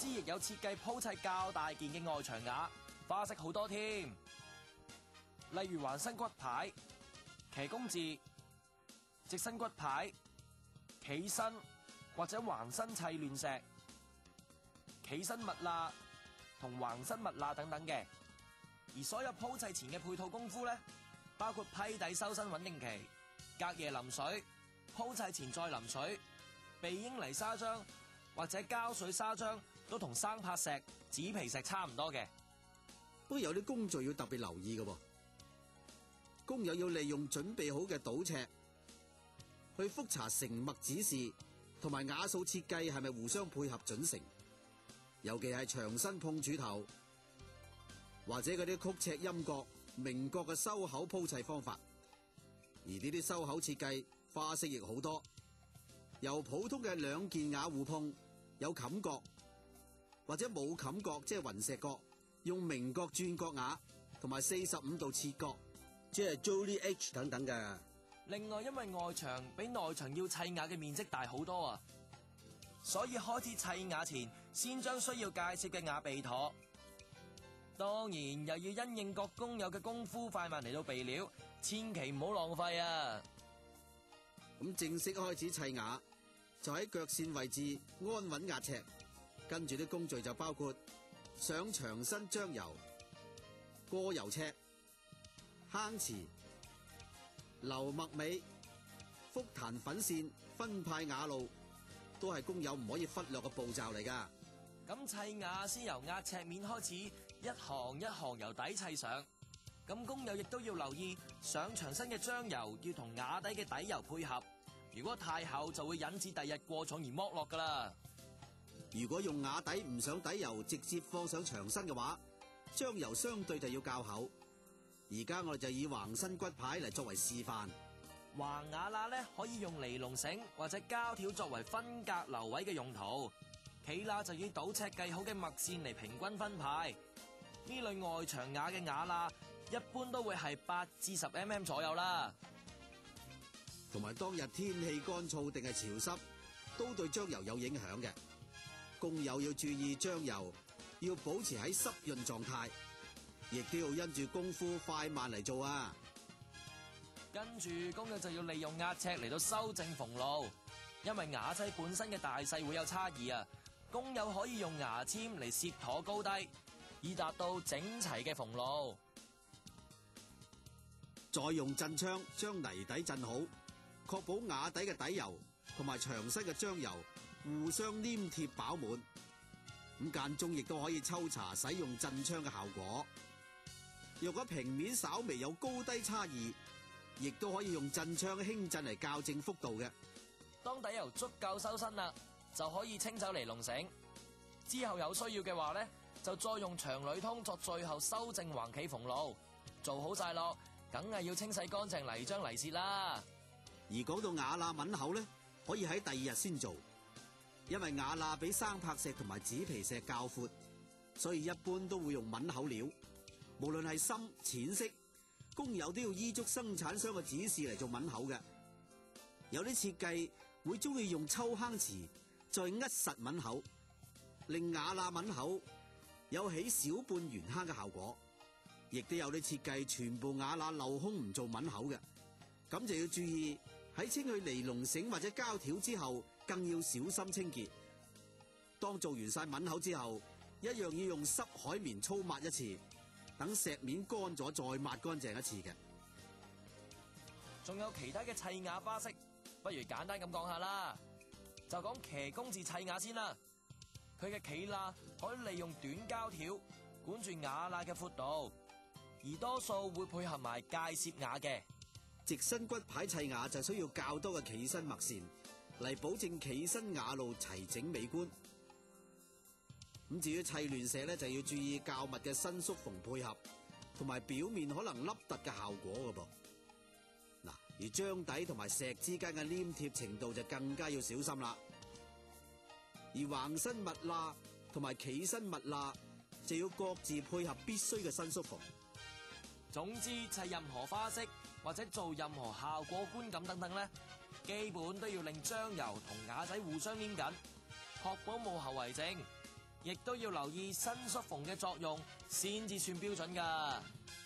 之亦有設計鋪砌較大件嘅外牆瓦，花式好多添。例如橫身骨牌、騎公字、直身骨牌、企身或者橫身砌亂石、企身蜜蠟同橫身蜜蠟等等嘅。而所有鋪砌前嘅配套功夫咧，包括批底收身穩定期、隔夜淋水、鋪砌前再淋水、避英泥砂漿或者膠水砂漿，都同生拍石、紙皮石差唔多嘅。不過有啲工序要特別留意嘅喎，工友要利用準備好嘅賭尺去覆查成墨指示同埋瓦數設計係咪互相配合準成，尤其係牆身碰柱頭或者嗰啲曲尺陰角、明角嘅收口鋪砌方法。而呢啲收口設計花式亦好多，由普通嘅兩件瓦互碰有冚角，或者冇冚角即係雲石角，用明角轉角瓦同埋45度切角，即係 Jolie H 等等嘅。另外，因為外牆比內牆要砌瓦嘅面積大好多啊，所以開始砌瓦前先將需要介紹嘅瓦備妥。當然又要因應各工友嘅功夫快慢嚟到備料，千祈唔好浪費啊！咁正式開始砌瓦，就喺腳線位置安穩壓尺，跟住啲工序就包括上牆身漿油、過油尺、夯瓷、留墨尾、覆彈粉線、分派瓦路，都係工友唔可以忽略嘅步驟嚟噶。咁砌瓦先由壓尺面開始，一行一行由底砌上。咁工友亦都要留意上牆身嘅漿油要同瓦底嘅底油配合，如果太厚就會引致第日過重而剝落噶啦。如果用瓦底唔上底油直接放上牆身嘅話，漿油相對就要較厚。而家我哋就以橫身骨牌嚟作為示範。橫瓦罅咧可以用尼龍繩或者膠條作為分隔留位嘅用途，企罅就以倒尺計好嘅墨線嚟平均分派。呢類外牆瓦嘅瓦罅一般都會係8至10 mm 左右啦。同埋當日天氣乾燥定係潮濕，都對漿油有影響嘅。工友要注意漿油要保持喺濕潤狀態，亦都要因住功夫快慢嚟做啊。跟住工友就要利用壓尺嚟到修正縫路，因為瓦劑本身嘅大細會有差異啊。工友可以用牙籤嚟攝妥高低，以達到整齊嘅縫路。再用震槍將泥底震好，確保瓦底嘅底油同埋牆身嘅漿油互相黏貼飽滿。咁間中亦都可以抽查使用震槍嘅效果。若果平面稍微有高低差異，亦都可以用震槍輕震嚟校正幅度嘅。當底油足夠收身啦，就可以清走尼龍繩。之後有需要嘅話咧，就再用長鋁通作最後修正橫企縫路。做好晒咯，梗係要清洗乾淨泥漿泥屑啦。而講到瓦罅抿口咧，可以喺第二日先做，因為瓦罅比生拍石同埋紙皮石較闊，所以一般都會用抿口料。無論係深淺色，工友都要依足生產商嘅指示嚟做抿口嘅。有啲設計會中意用抽坑詞再扼實抿口，令瓦罅抿口有起小半圓坑嘅效果。亦都有啲設計全部瓦罅鏤空唔做抿口嘅，咁就要注意喺清去尼龍繩或者膠條之後，更要小心清潔。當做完晒抿口之後，一樣要用濕海綿粗抹一次，等石面乾咗再抹乾淨一次嘅。仲有其他嘅砌瓦花式，不如簡單咁講下啦。就講騎公字砌瓦先啦，佢嘅企罅可以利用短膠條管住瓦罅嘅闊度，而多數會配合埋界攝瓦嘅。直身骨牌砌瓦就需要較多嘅企身墨線嚟保證企身瓦路齊整美觀。咁至於砌亂石咧，就要注意較密嘅伸縮縫配合，同埋表面可能凹凸嘅效果噶噃。嗱，而漿底同埋石之間嘅黏貼程度就更加要小心啦。而橫身密罅同埋企身密罅就要各自配合必須嘅伸縮縫。總之砌任何花式或者做任何效果觀感等等咧，基本都要令漿油同瓦仔互相黏緊，確保冇後遺症。亦都要留意伸縮縫嘅作用，先至算標準㗎。